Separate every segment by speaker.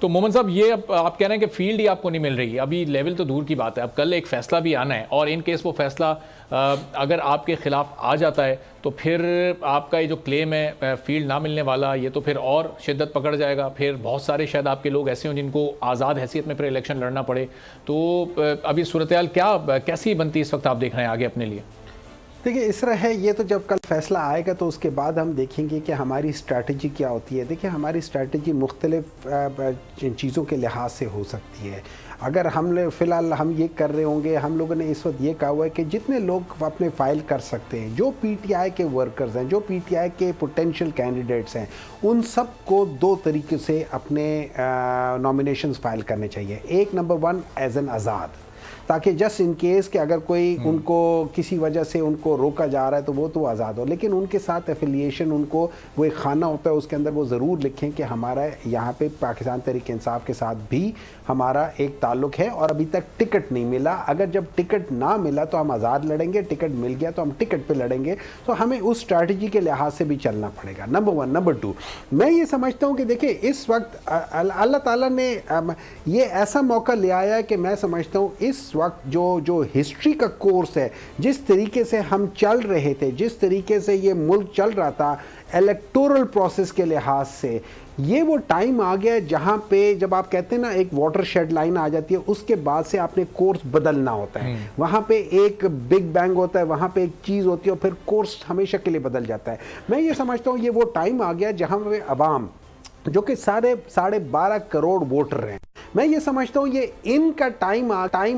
Speaker 1: تو مومن صاحب یہ اب آپ کہہ رہے ہیں کہ فیلڈ ہی آپ کو نہیں مل رہی، ابھی لیول تو دور کی بات ہے، اب کل ایک فیصلہ بھی آنا ہے، اور ان کیس وہ فیصلہ اگر آپ کے خلاف آ جاتا ہے تو پھر آپ کا یہ جو کلیم ہے فیلڈ نہ ملنے والا، یہ تو پھر اور شدت پکڑ جائے گا، پھر بہت سارے شاید آپ کے لوگ ایسے ہوں جن کو آزاد حیثیت میں پھر الیکشن لڑنا پڑے، تو ابھی صورتحال کیسی بنتی اس وقت آپ دیکھ رہے ہیں آگے اپنے لیے؟
Speaker 2: دیکھیں اس طرح ہے، یہ تو جب کل فیصلہ آئے گا تو اس کے بعد ہم دیکھیں گے کہ ہماری اسٹریٹجی کیا ہوتی ہے۔ دیکھیں ہماری اسٹریٹجی مختلف چیزوں کے لحاظ سے ہو سکتی ہے۔ اگر فی الحال ہم یہ کر رہے ہوں گے، ہم لوگوں نے اس وقت یہ کہا ہوا ہے کہ جتنے لوگ اپنے فائل کر سکتے ہیں، جو پی ٹی آئی کے ورکرز ہیں، جو پی ٹی آئی کے پوٹینشیل کینڈیڈیٹس ہیں، ان سب کو دو طریقے سے اپنے نامینیشنز فائل کرنے چاہیے۔ ایک نمبر 1 ایز این آزاد، تاکہ جسٹ ان کیس کہ اگر کوئی ان کو کسی وجہ سے ان کو روکا جا رہا ہے تو وہ تو آزاد ہو، لیکن ان کے ساتھ ایفیلیشن، ان کو وہ ایک خانہ ہوتا ہے، اس کے اندر وہ ضرور لکھیں کہ ہمارا یہاں پہ پاکستان تحریک انصاف کے ساتھ بھی ہمارا ایک تعلق ہے اور ابھی تک ٹکٹ نہیں ملا۔ اگر جب ٹکٹ نہ ملا تو ہم آزاد لڑیں گے، ٹکٹ مل گیا تو ہم ٹکٹ پہ لڑیں گے۔ تو ہمیں اس اسٹریٹجی کے لحاظ سے بھی چلنا پڑے گا، نمبر 1۔ نمبر 2، میں یہ سمجھتا ہوں کہ دیکھیں اس وقت اللہ تعالیٰ نے یہ ایسا موقع لے آیا ہے کہ میں سمجھتا ہوں اس وقت جو ہسٹری کا کورس ہے، جس طریقے سے ہم چل رہے تھے، جس طریقے سے یہ ملک چل رہا تھا الیکٹورل پروسیس کے لحاظ سے، یہ وہ ٹائم آ گیا ہے جہاں پہ جب آپ کہتے ہیں نا ایک واٹر شیڈ لائن آ جاتی ہے، اس کے بعد سے آپ نے کورس بدلنا ہوتا ہے۔ وہاں پہ ایک بگ بینگ ہوتا ہے، وہاں پہ ایک چیز ہوتی ہے اور پھر کورس ہمیشہ کے لیے بدل جاتا ہے۔ میں یہ سمجھتا ہوں یہ وہ ٹائم آ گیا جہاں پہ عوام، جو کہ 12.5 کروڑ ووٹر ہیں، میں یہ سمجھتا ہوں یہ ان کا ٹائم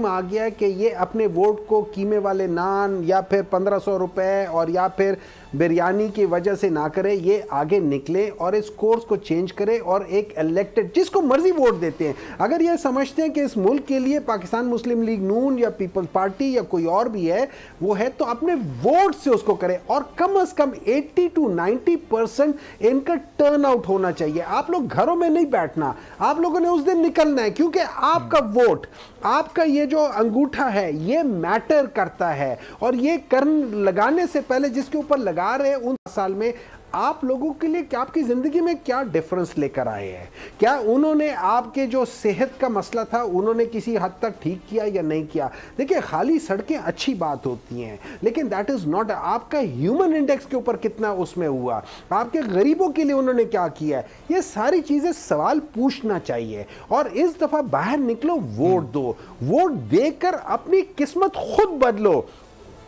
Speaker 2: آ گیا ہے کہ یہ اپنے ووٹ کو قیمے والے نان یا پھر 1500 روپے اور یا پھر بریانی کی وجہ سے نہ کرے، یہ آگے نکلے اور اس کورس کو چینج کرے اور ایک الیکٹڈ جس کو مرضی ووٹ دیتے ہیں، اگر یہ سمجھتے ہیں کہ اس ملک کے لیے پاکستان مسلم لیگ نون یا پیپلز پارٹی یا کوئی اور بھی ہے وہ ہے، تو اپنے ووٹ سے اس کو کرے، اور کم از کم 80 to 90% ان کا ٹرن آؤٹ ہونا چاہیے۔ آپ لوگ گھروں میں نہیں بیٹھنا، آپ لوگوں نے اس دن نکلنا ہے، کیونکہ آپ کا ووٹ، آپ کا یہ جو انگوٹھا ہے یہ میٹر کرتا ہے، اور یہ لگانے سے پہلے جس کے اوپر لگا رہے ہیں ان سال میں آپ لوگوں کے لیے آپ کی زندگی میں کیا ڈیفرنس لے کر آئے ہیں، کیا انہوں نے آپ کے جو صحت کا مسئلہ تھا انہوں نے کسی حد تک ٹھیک کیا یا نہیں کیا؟ دیکھیں خالی سڑکیں اچھی بات ہوتی ہیں لیکن دیٹ از ناٹ، آپ کا ہیومن انڈیکس کے اوپر کتنا اس میں ہوا، آپ کے غریبوں کے لیے انہوں نے کیا کیا ہے، یہ ساری چیزیں سوال پوچھنا چاہیے۔ اور اس دفعہ باہر نکلو، ووٹ دو، ووٹ دے کر اپنی قسمت خود بدلو،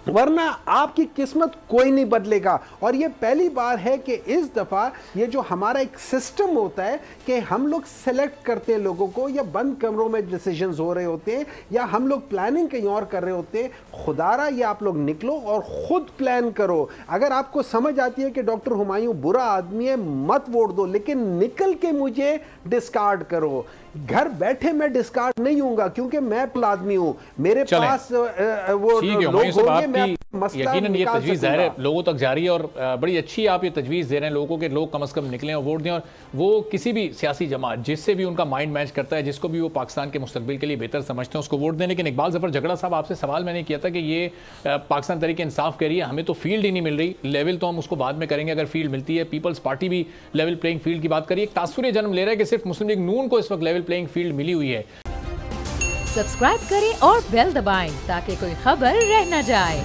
Speaker 2: ورنہ آپ کی قسمت کوئی نہیں بدلے گا۔ اور یہ پہلی بار ہے کہ اس دفعہ یہ جو ہمارا ایک سسٹم ہوتا ہے کہ ہم لوگ سلیکٹ کرتے ہیں لوگوں کو، یا بند کمروں میں ڈیسیجنز ہو رہے ہوتے ہیں، یا ہم لوگ پلاننگ کہیں اور کر رہے ہوتے ہیں، خدارہ یہ آپ لوگ نکلو اور خود پلان کرو۔ اگر آپ کو سمجھ آتی ہے کہ ڈاکٹر ہمایوں برا آدمی ہے، مت ووٹ دو، لیکن نکل کے مجھے ڈسکارڈ کرو۔ گھر بیٹھے میں ڈسکارڈ نہیں ہوں گا کیونکہ میں پل آدمی ہوں، میرے پاس وہ لوگ ہوں گے، میں
Speaker 1: یقیناً یہ تجویز ظاہر ہے لوگوں تک جاری ہے، اور بڑی اچھی آپ یہ تجویز دے رہے ہیں لوگوں کو کہ لوگ کم از کم نکلیں اور ووٹ دیں، اور وہ کسی بھی سیاسی جماعت جس سے بھی ان کا مائنڈ میچ کرتا ہے، جس کو بھی وہ پاکستان کے مستقبل کے لیے بہتر سمجھتے ہیں اس کو ووٹ دیں۔ لیکن اقبال ظفر جھگڑا صاحب، آپ سے سوال میں نے کیا تھا کہ یہ پاکستان تحریک انصاف کہہ رہی ہے ہمیں تو فیلڈ ہی نہیں مل رہی، لیول تو ہم اس کو بعد میں کریں گے اگر فیلڈ ملتی ہے، پیپلز پارٹی بھی لیول پلینگ فیلڈ کی بات کری، ایک تاثر جنم لے رہا ہے کہ صرف مسلم لیگ نون کو اس وقت لیول پلینگ فیلڈ ملی ہوئی ہے۔
Speaker 3: سبسکرائب کریں اور بیل دبائیں تاکہ کوئی خبر رہ نہ جائے۔